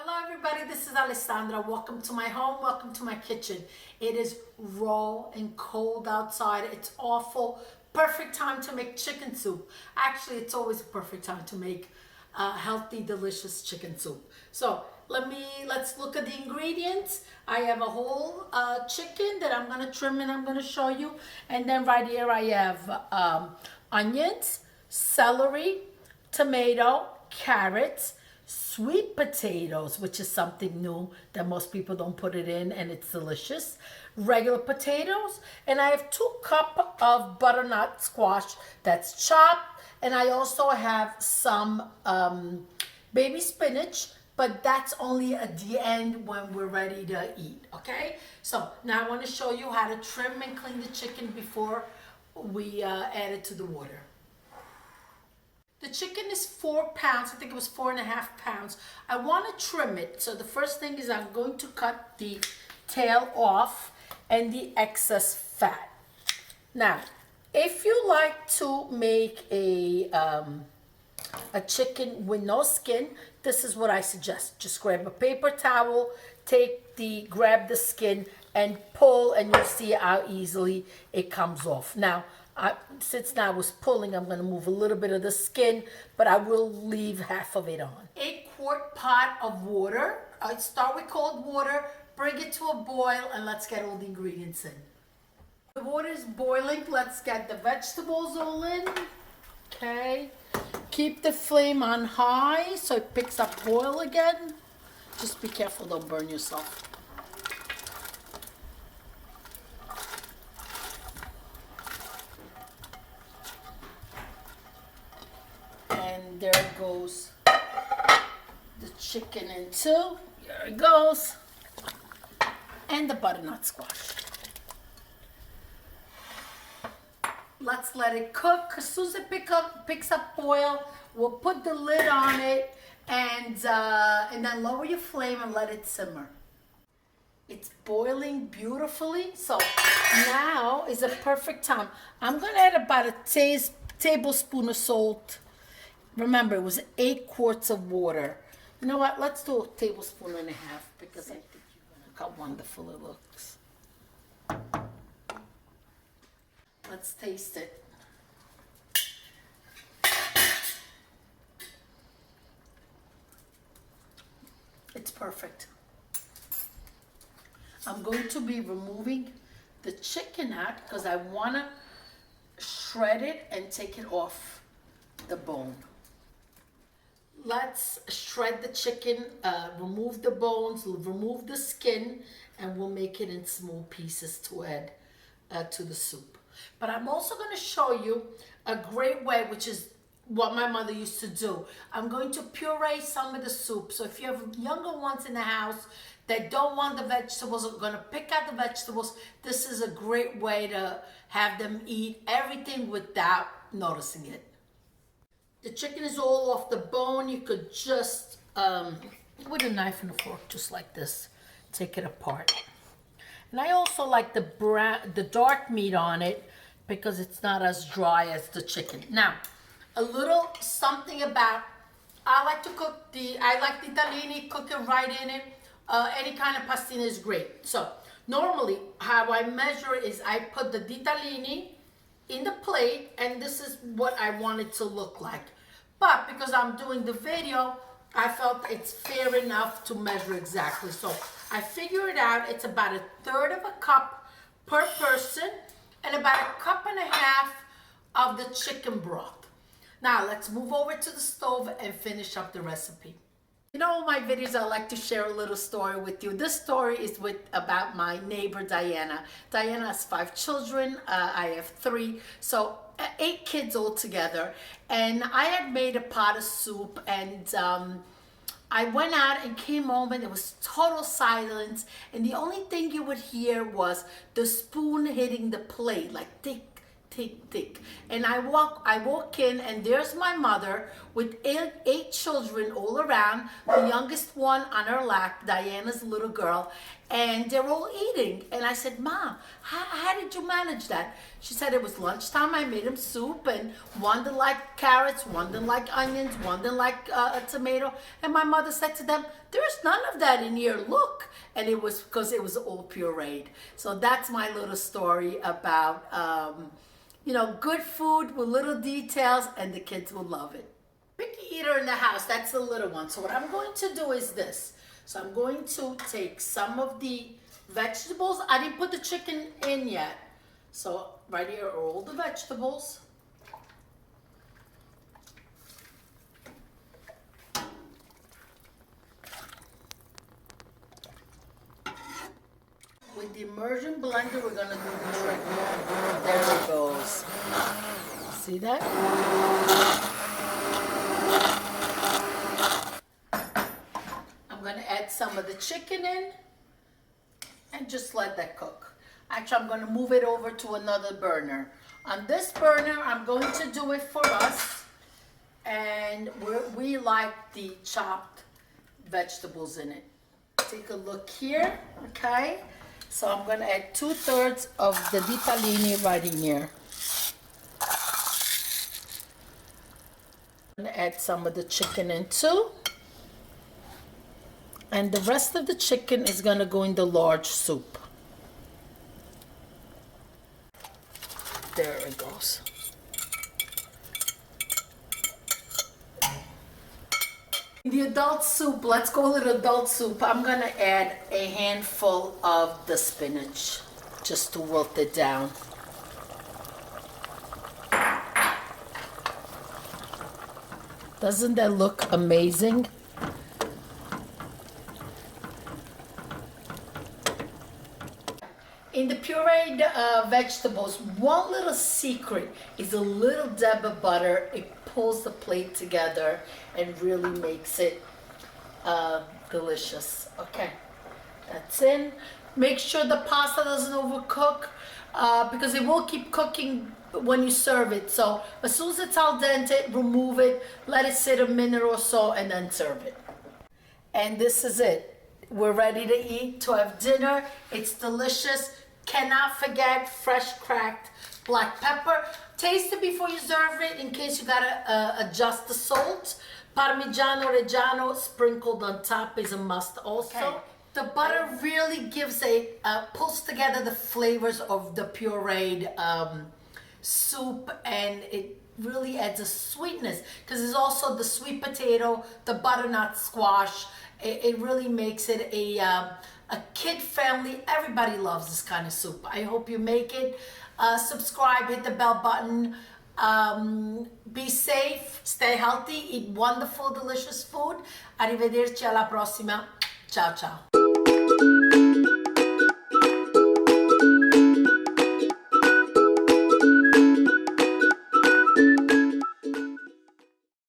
Hello everybody, this is Alessandra. Welcome to my home, welcome to my kitchen. It is raw and cold outside. It's awful. Perfect time to make chicken soup. Actually, it's always a perfect time to make healthy, delicious chicken soup. So let's look at the ingredients. I have a whole chicken that I'm gonna trim and I'm gonna show you. And then right here I have onions, celery, tomato, carrots, sweet potatoes, which is something new that most people don't put it in, and it's delicious. Regular potatoes, and I have 2 cups of butternut squash that's chopped, and I also have some baby spinach, but that's only at the end when we're ready to eat. Okay, so now I want to show you how to trim and clean the chicken before we add it to the water. The chicken is 4 pounds. I think it was 4.5 pounds. I want to trim it. So the first thing is I'm going to cut the tail off and the excess fat. Now, if you like to make a chicken with no skin, this is what I suggest. Just grab a paper towel, grab the skin and pull, and you'll see how easily it comes off. Now, since I was pulling, I'm going to move a little bit of the skin, but I will leave half of it on. 8-quart pot of water. I'd start with cold water, bring it to a boil, and let's get all the ingredients in. The water is boiling. Let's get the vegetables all in. Okay. Keep the flame on high so it picks up oil again. Just be careful, don't burn yourself. And there goes the chicken in too. Here it goes. And the butternut squash. Let's let it cook. As soon as it picks up oil, we'll put the lid on it and then lower your flame and let it simmer. It's boiling beautifully. So now is a perfect time. I'm going to add about a tablespoon of salt. Remember, it was 8 quarts of water. You know what? Let's do a tablespoon and a half because I think look how wonderful it looks. Let's taste it. It's perfect. I'm going to be removing the chicken out because I want to shred it and take it off the bone. Let's shred the chicken, remove the bones, remove the skin, and we'll make it in small pieces to add to the soup. But I'm also going to show you a great way, which is what my mother used to do. I'm going to puree some of the soup. So if you have younger ones in the house that don't want the vegetables, are going to pick out the vegetables, this is a great way to have them eat everything without noticing it. The chicken is all off the bone. You could just, with a knife and a fork, just like this, take it apart. And I also like the dark meat on it because it's not as dry as the chicken. Now, a little something about, I like Ditalini, cook it right in it. Any kind of pastina is great. So normally how I measure it is I put the Ditalini in the plate, and this is what I want it to look like. But because I'm doing the video, I felt it's fair enough to measure exactly. So I figured out it's about 1/3 of a cup per person and about 1.5 cups of the chicken broth. Now let's move over to the stove and finish up the recipe. You know, in my videos, I like to share a little story with you. This story is about my neighbor, Diana. Diana has 5 children. I have 3. So 8 kids altogether. And I had made a pot of soup, and I went out and came home, and it was total silence. And the only thing you would hear was the spoon hitting the plate, like tick, tick, tick. And I walk in, and there's my mother with 8 children all around, the youngest one on her lap, Diana's little girl, and they're all eating. And I said, Mom, how did you manage that? She said it was lunchtime. I made them soup, and one didn't like carrots, one didn't like onions, one didn't like a tomato. And my mother said to them, there's none of that in here, look. And it was because it was all pureed. So that's my little story about, you know, good food with little details, and the kids will love it. Picky eater in the house, that's the little one. So what I'm going to do is this. So I'm going to take some of the vegetables. I didn't put the chicken in yet. So right here are all the vegetables. With the immersion blender, we're gonna do the trick. There it goes. See that? I'm gonna add some of the chicken in and just let that cook. Actually, I'm gonna move it over to another burner. On this burner, I'm going to do it for us, and we like the chopped vegetables in it. Take a look here, okay? So I'm gonna add 2/3 of the Ditalini right in here. I'm gonna add some of the chicken in too. And the rest of the chicken is gonna go in the large soup. There it goes. The adult soup, let's call it adult soup. I'm gonna add a handful of the spinach just to wilt it down. Doesn't that look amazing? In the pureed vegetables, one little secret is a little dab of butter. It pulls the plate together and really makes it delicious. Okay, that's in. Make sure the pasta doesn't overcook because it will keep cooking when you serve it. So as soon as it's al dente, remove it, let it sit a minute or so, and then serve it. And this is it. We're ready to eat, to have dinner. It's delicious. Cannot forget fresh cracked black pepper. Taste it before you serve it in case you gotta adjust the salt. Parmigiano Reggiano sprinkled on top is a must also. Okay. The butter really gives pulls together the flavors of the pureed soup, and it really adds a sweetness because there's also the sweet potato, the butternut squash. It really makes it a kid friendly. Everybody loves this kind of soup. I hope you make it. Subscribe, hit the bell button. Be safe, stay healthy, eat wonderful, delicious food. Arrivederci alla prossima. Ciao, ciao.